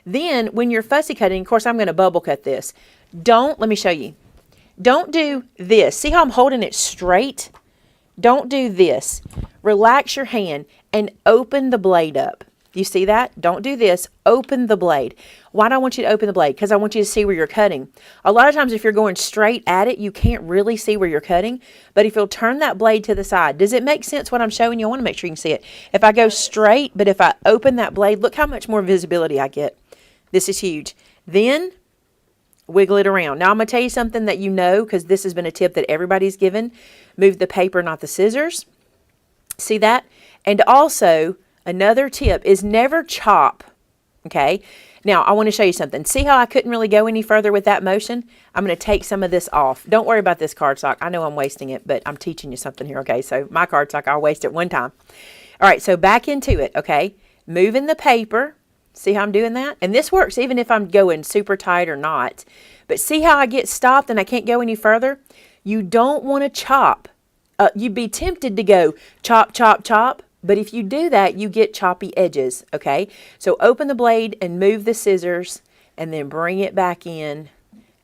Then, when you're fussy cutting, of course, I'm going to bubble cut this. Let me show you. Don't do this. See how I'm holding it straight? Don't do this. Relax your hand and open the blade up. You see that? Don't do this. Open the blade. Why do I want you to open the blade? Because I want you to see where you're cutting. A lot of times if you're going straight at it, you can't really see where you're cutting. But if you'll turn that blade to the side, does it make sense what I'm showing you? I want to make sure you can see it. If I go straight, but if I open that blade, look how much more visibility I get. This is huge. Then wiggle it around. Now I'm going to tell you something that you know, because this has been a tip that everybody's given. Move the paper, not the scissors. See that? And also, another tip is never chop, okay? Now, I want to show you something. See how I couldn't really go any further with that motion? I'm going to take some of this off. Don't worry about this cardstock. I know I'm wasting it, but I'm teaching you something here, okay? So my cardstock, I'll waste it one time. All right, so back into it, okay? Moving the paper. See how I'm doing that? And this works even if I'm going super tight or not. But see how I get stopped and I can't go any further? You don't want to chop. You'd be tempted to go chop, chop, chop. But if you do that, you get choppy edges, okay? So open the blade and move the scissors and then bring it back in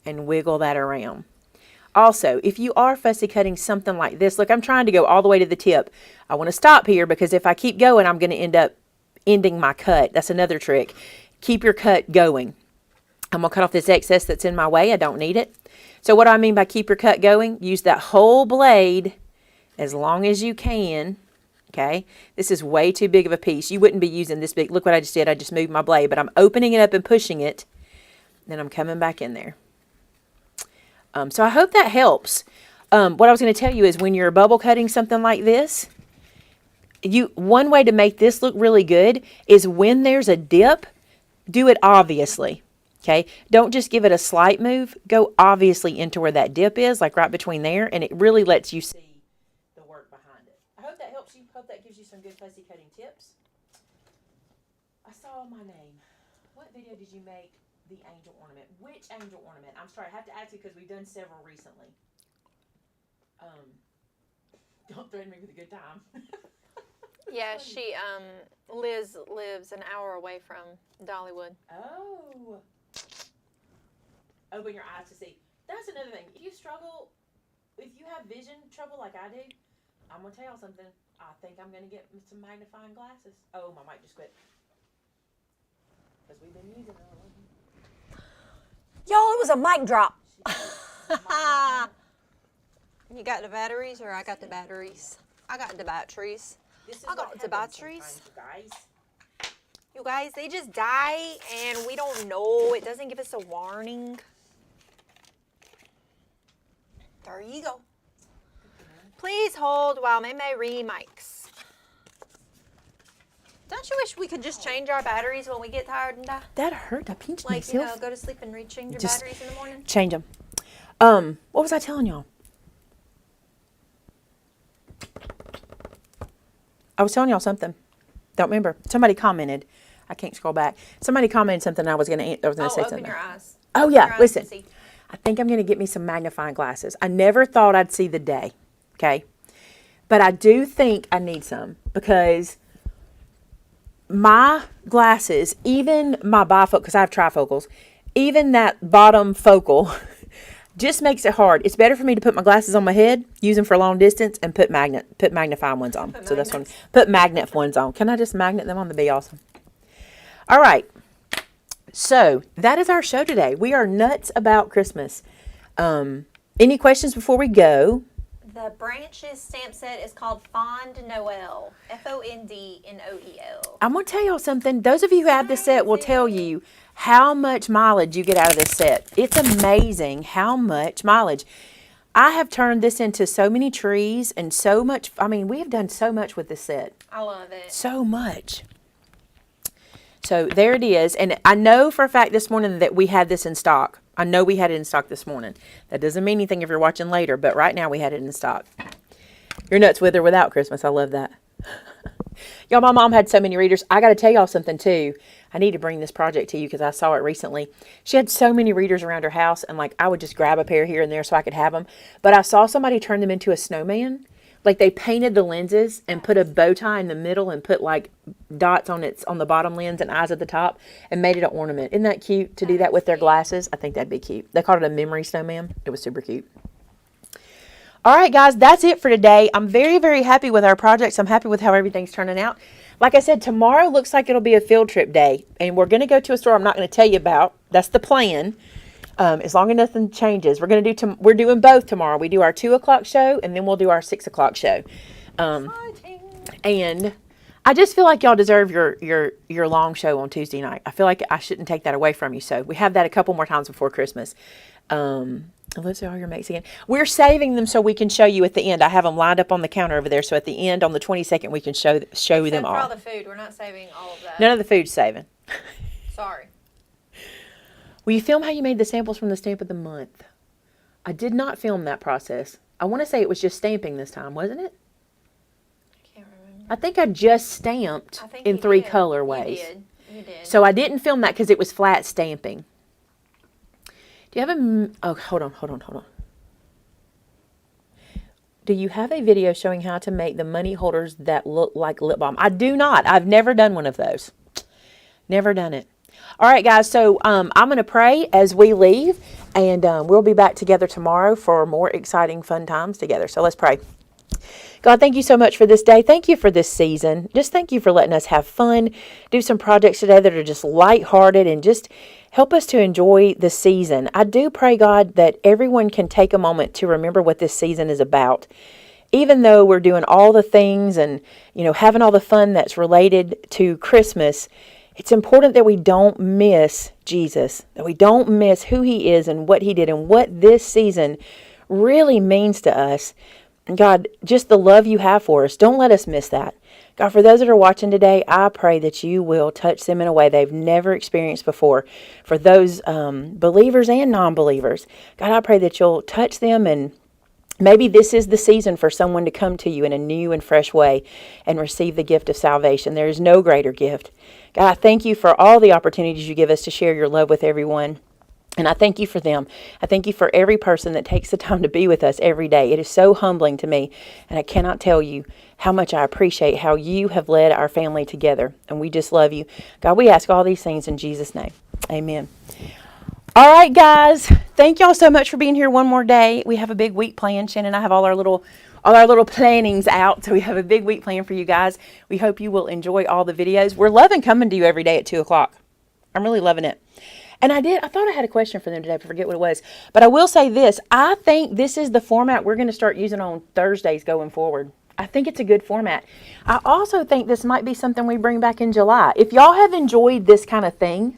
and wiggle that around. Also, if you are fussy cutting something like this, look, I'm trying to go all the way to the tip. I want to stop here because if I keep going, I'm going to end up ending my cut. That's another trick. Keep your cut going. I'm going to cut off this excess that's in my way. I don't need it. So what do I mean by keep your cut going? Use that whole blade as long as you can. Okay, this is way too big of a piece. You wouldn't be using this big. Look what I just did. I just moved my blade, but I'm opening it up and pushing it. Then I'm coming back in there. So I hope that helps. What I was going to tell you is when you're bubble cutting something like this, one way to make this look really good is when there's a dip, do it obviously. Okay, don't just give it a slight move. Go obviously into where that dip is, like right between there, and it really lets you see the work behind it. I hope that helps you. Hope that gives you some good fussy cutting tips. I saw my name. What video did you make the angel ornament? Which angel ornament? I'm sorry, I have to ask you because we've done several recently. Don't threaten me with a good time. Yeah, Liz lives an hour away from Dollywood. Oh. Open your eyes to see. That's another thing. If you struggle, if you have vision trouble like I do, I'm going to tell y'all something. I think I'm going to get some magnifying glasses. Oh, my mic just quit. Because we've been using them. Y'all, it was a mic drop. You got the batteries or I got the batteries? I got the batteries. I got the batteries. You guys, they just die and we don't know. It doesn't give us a warning. There you go. Please hold while Maymay remikes. Don't you wish we could just change our batteries when we get tired and die? That hurt. I pinched Like, myself. go to sleep and rechange your Just batteries in the morning? Change them. What was I telling y'all? I was telling y'all something. Don't remember. Somebody commented. I can't scroll back. Somebody commented something. I was going to say open something. your eyes. Oh Open yeah. your eyes Listen. to see. I think I'm going to get me some magnifying glasses. I never thought I'd see the day. Okay. But I do think I need some because my glasses, even my bifocal, because I have trifocals, even that bottom focal just makes it hard. It's better for me to put my glasses on my head, use them for long distance, and put magnifying ones on. So that's one. Put magnet ones on. Can I just magnet them on? That'd be awesome. All right. So that is our show today. We are nuts about Christmas. Any questions before we go? The branches stamp set is called Fond Noel. FONDNOEL. I'm going to tell y'all something. Those of you who have this set will tell you how much mileage you get out of this set. It's amazing how much mileage. I have turned this into so many trees and so much. I mean, we have done so much with this set. I love it. So much. So there it is. And I know for a fact this morning that we had this in stock. I know we had it in stock this morning. That doesn't mean anything if you're watching later, but right now we had it in stock. You're nuts with or without Christmas. I love that. Y'all, my mom had so many readers. I got to tell y'all something too. I need to bring this project to you because I saw it recently. She had so many readers around her house, and like I would just grab a pair here and there so I could have them. But I saw somebody turn them into a snowman. Like they painted the lenses and put a bow tie in the middle and put like dots on the bottom lens and eyes at the top and made it an ornament. Isn't that cute to do that with their glasses? I think that'd be cute. They called it a memory snowman. It was super cute. All right, guys, that's it for today. I'm very, very happy with our projects. I'm happy with how everything's turning out. Like I said, tomorrow looks like it'll be a field trip day, and we're going to go to a store I'm not going to tell you about. That's the plan. As long as nothing changes, we're doing both tomorrow. We do our 2 o'clock show, and then we'll do our 6 o'clock show. And I just feel like y'all deserve your long show on Tuesday night. I feel like I shouldn't take that away from you. So we have that a couple more times before Christmas. Let's see all your Mexican. We're saving them so we can show you at the end. I have them lined up on the counter over there. So at the end, on the 22nd, we can show them all. For all the food, we're not saving all of that. None of the food's saving. Sorry. Will you film how you made the samples from the stamp of the month? I did not film that process. I want to say it was just stamping this time, wasn't it? I can't remember. I think I just stamped in 3 colorways. You did. So I didn't film that because it was flat stamping. Do you have hold on. Do you have a video showing how to make the money holders that look like lip balm? I do not. I've never done one of those. Never done it. All right, guys. So I'm going to pray as we leave, and we'll be back together tomorrow for more exciting, fun times together. So let's pray. God, thank you so much for this day. Thank you for this season. Just thank you for letting us have fun, do some projects today that are just lighthearted, and just help us to enjoy the season. I do pray, God, that everyone can take a moment to remember what this season is about. Even though we're doing all the things and, having all the fun that's related to Christmas, it's important that we don't miss Jesus, that we don't miss who he is and what he did and what this season really means to us. God, just the love you have for us, don't let us miss that. God, for those that are watching today, I pray that you will touch them in a way they've never experienced before. For those believers and non-believers, God, I pray that you'll touch them, and maybe this is the season for someone to come to you in a new and fresh way and receive the gift of salvation. There is no greater gift. God, I thank you for all the opportunities you give us to share your love with everyone. And I thank you for them. I thank you for every person that takes the time to be with us every day. It is so humbling to me, and I cannot tell you how much I appreciate how you have led our family together. And we just love you. God, we ask all these things in Jesus' name. Amen. All right, guys. Thank y'all so much for being here one more day. We have a big week planned. Shannon and I have all our little plannings out. So we have a big week planned for you guys. We hope you will enjoy all the videos. We're loving coming to you every day at 2 o'clock. I'm really loving it. And I thought I had a question for them today, but I forget what it was. But I will say this. I think this is the format we're going to start using on Thursdays going forward. I think it's a good format. I also think this might be something we bring back in July. If y'all have enjoyed this kind of thing,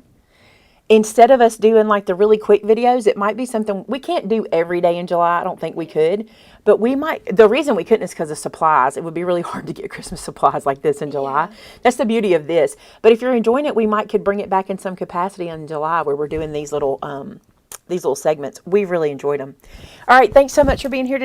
instead of us doing like the really quick videos, it might be something we can't do every day in July. I don't think we could. But we might. The reason we couldn't is because of supplies. It would be really hard to get Christmas supplies like this in July. That's the beauty of this. But if you're enjoying it, we could bring it back in some capacity in July where we're doing these little segments. We've really enjoyed them. All right. Thanks so much for being here today.